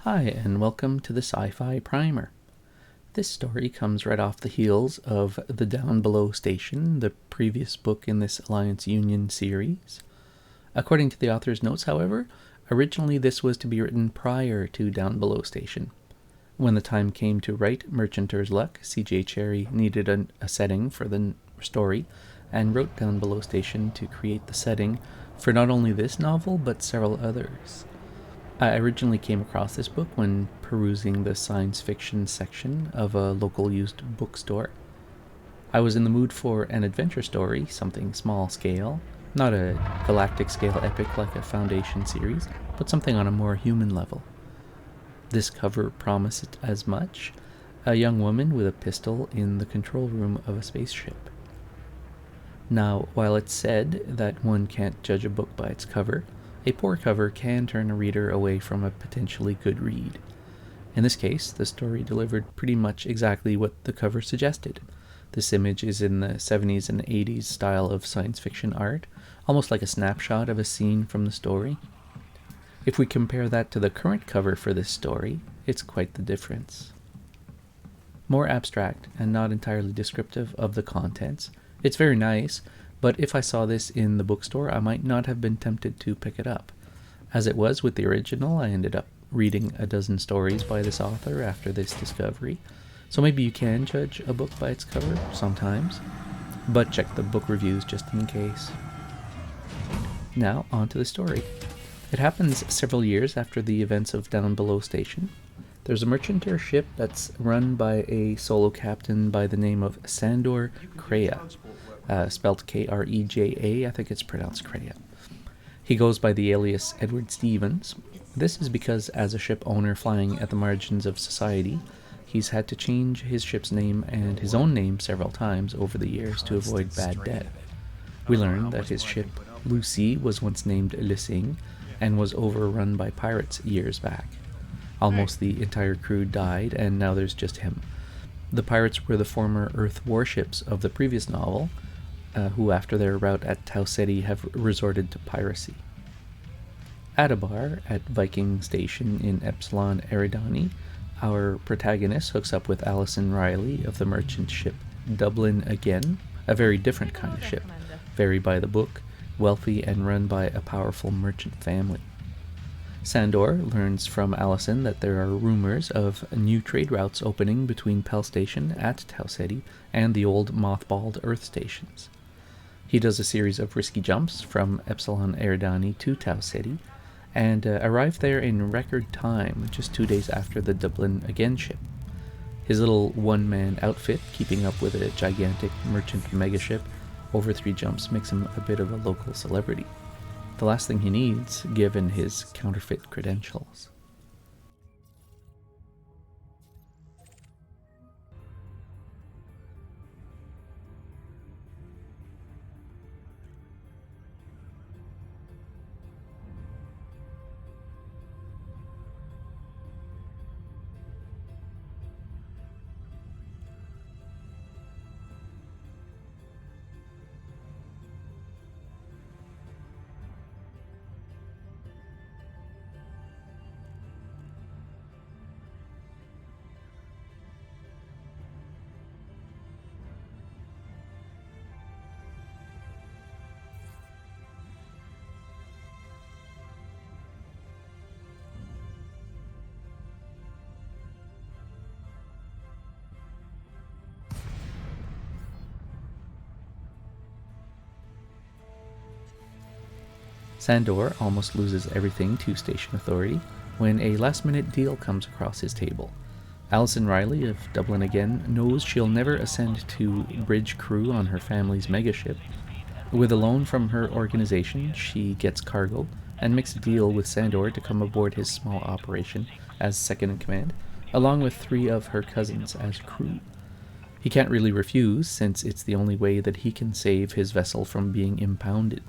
Hi, and welcome to the Sci-Fi Primer. This story comes right off the heels of The Down Below Station, the previous book in this Alliance Union series. According to the author's notes, however, originally this was to be written prior to Down Below Station. When the time came to write Merchanter's Luck, C.J. Cherryh needed a setting for the story and wrote Down Below Station to create the setting for not only this novel but several others. I originally came across this book when perusing the science fiction section of a local used bookstore. I was in the mood for an adventure story, something small scale, not a galactic scale epic like a Foundation series, but something on a more human level. This cover promised as much: a young woman with a pistol in the control room of a spaceship. Now, while it's said that one can't judge a book by its cover, a poor cover can turn a reader away from a potentially good read. In this case, the story delivered pretty much exactly what the cover suggested. This image is in the 70s and 80s style of science fiction art, almost like a snapshot of a scene from the story. If we compare that to the current cover for this story, it's quite the difference. More abstract and not entirely descriptive of the contents, it's very nice, but if I saw this in the bookstore, I might not have been tempted to pick it up. As it was with the original, I ended up reading a dozen stories by this author after this discovery, so maybe you can judge a book by its cover sometimes, but check the book reviews just in case. Now, on to the story. It happens several years after the events of Down Below Station. There's a merchanter ship that's run by a solo captain by the name of Sandor Kreja. Spelled Kreja, I think it's pronounced Kreja. He goes by the alias Edward Stevens. This is because, as a ship owner flying at the margins of society, he's had to change his ship's name and his own name several times over the years to avoid bad debt. We learn that his ship, Lucy, was once named Lissing and was overrun by pirates years back. Almost the entire crew died, and now there's just him. The pirates were the former Earth warships of the previous novel, who after their rout at Tau Ceti have resorted to piracy. At a bar at Viking Station in Epsilon Eridani, our protagonist hooks up with Alison Riley of the merchant ship Dublin Again, a very different kind of ship, very by the book, wealthy and run by a powerful merchant family. Sandor learns from Alison that there are rumors of new trade routes opening between Pell Station at Tau Ceti and the old mothballed Earth stations. He does a series of risky jumps from Epsilon Eridani to Tau Ceti and arrived there in record time, just 2 days after the Dublin Again ship. His little one-man outfit, keeping up with a gigantic merchant megaship over 3 jumps, makes him a bit of a local celebrity. The last thing he needs, given his counterfeit credentials. Sandor almost loses everything to Station Authority when a last-minute deal comes across his table. Alison Riley of Dublin Again knows she'll never ascend to bridge crew on her family's megaship. With a loan from her organization, she gets cargo and makes a deal with Sandor to come aboard his small operation as second-in-command, along with 3 of her cousins as crew. He can't really refuse, since it's the only way that he can save his vessel from being impounded.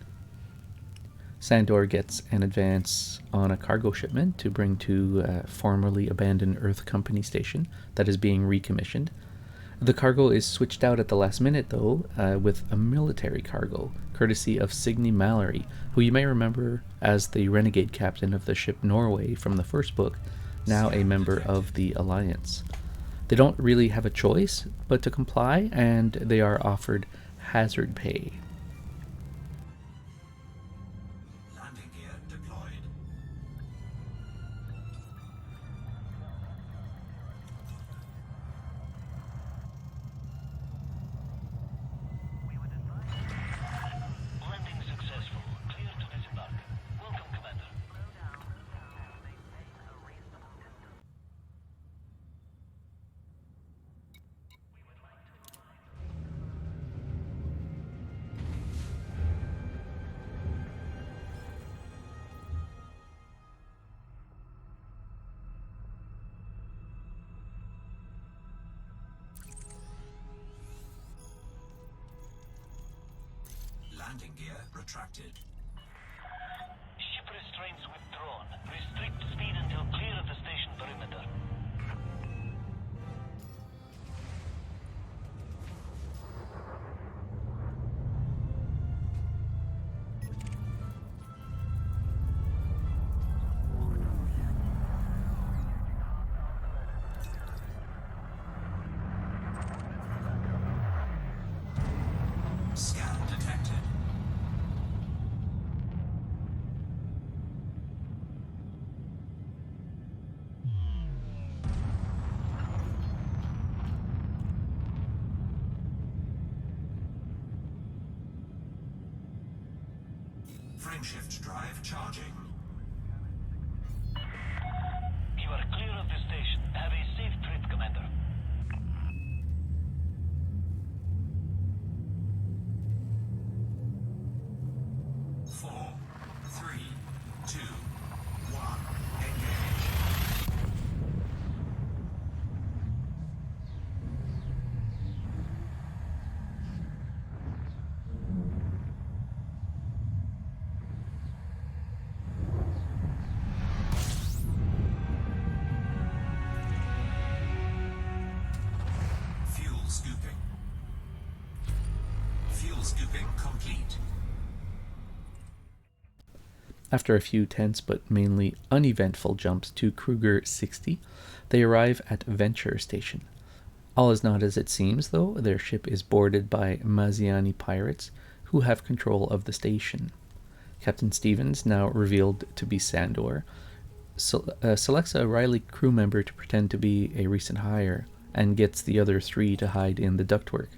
Sandor gets an advance on a cargo shipment to bring to a formerly abandoned Earth Company station that is being recommissioned. The cargo is switched out at the last minute, though, with a military cargo, courtesy of Signe Mallory, who you may remember as the renegade captain of the ship Norway from the first book, now a member of the Alliance. They don't really have a choice but to comply, and they are offered hazard pay. Landing gear deployed. Landing successful. Clear to disembark. Welcome, Commander. Landing gear retracted. Ship restraints withdrawn. Restrict speed until clear of the station perimeter. Scan detected. Frameshift drive charging. You are clear of the station. Have a safe trip, Commander. Four, three, two, one. Engage. Fuel scooping. Fuel scooping complete. After a few tense but mainly uneventful jumps to Kruger 60, they arrive at Venture Station. All is not as it seems, though. Their ship is boarded by Maziani pirates, who have control of the station. Captain Stevens, now revealed to be Sandor, selects a Riley crew member to pretend to be a recent hire, and gets the other three to hide in the ductwork.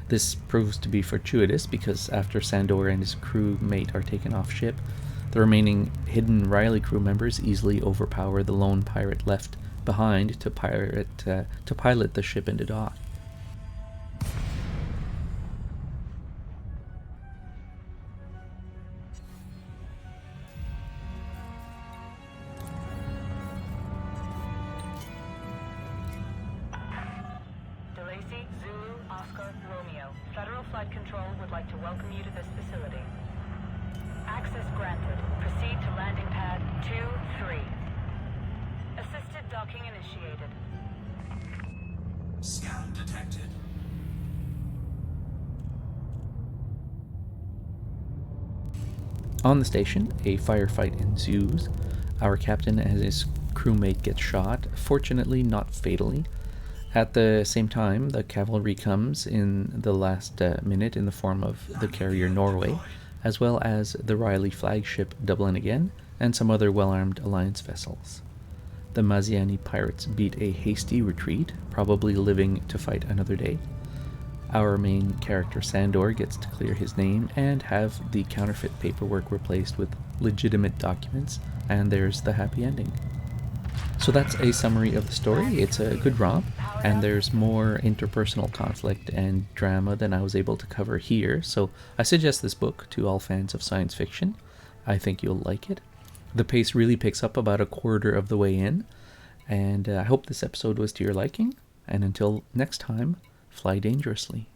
This proves to be fortuitous because after Sandor and his crewmate are taken off ship, the remaining hidden Riley crew members easily overpower the lone pirate left behind to pilot the ship into dock. DeLacy, Zulu, Oscar, Romeo. Federal Flight Control would like to welcome you to this facility. Access granted. Proceed to landing pad 2-3. Assisted docking initiated. Scan detected. On the station, a firefight ensues. Our captain and his crewmate get shot, fortunately not fatally. At the same time, the cavalry comes in the last minute in the form of the carrier Norway, as well as the Riley flagship Dublin again, and some other well-armed Alliance vessels. The Maziani pirates beat a hasty retreat, probably living to fight another day. Our main character Sandor gets to clear his name and have the counterfeit paperwork replaced with legitimate documents, and there's the happy ending. So that's a summary of the story. It's a good romp, and there's more interpersonal conflict and drama than I was able to cover here, so I suggest this book to all fans of science fiction. I think you'll like it. The pace really picks up about a quarter of the way in, and I hope this episode was to your liking, and until next time, fly dangerously.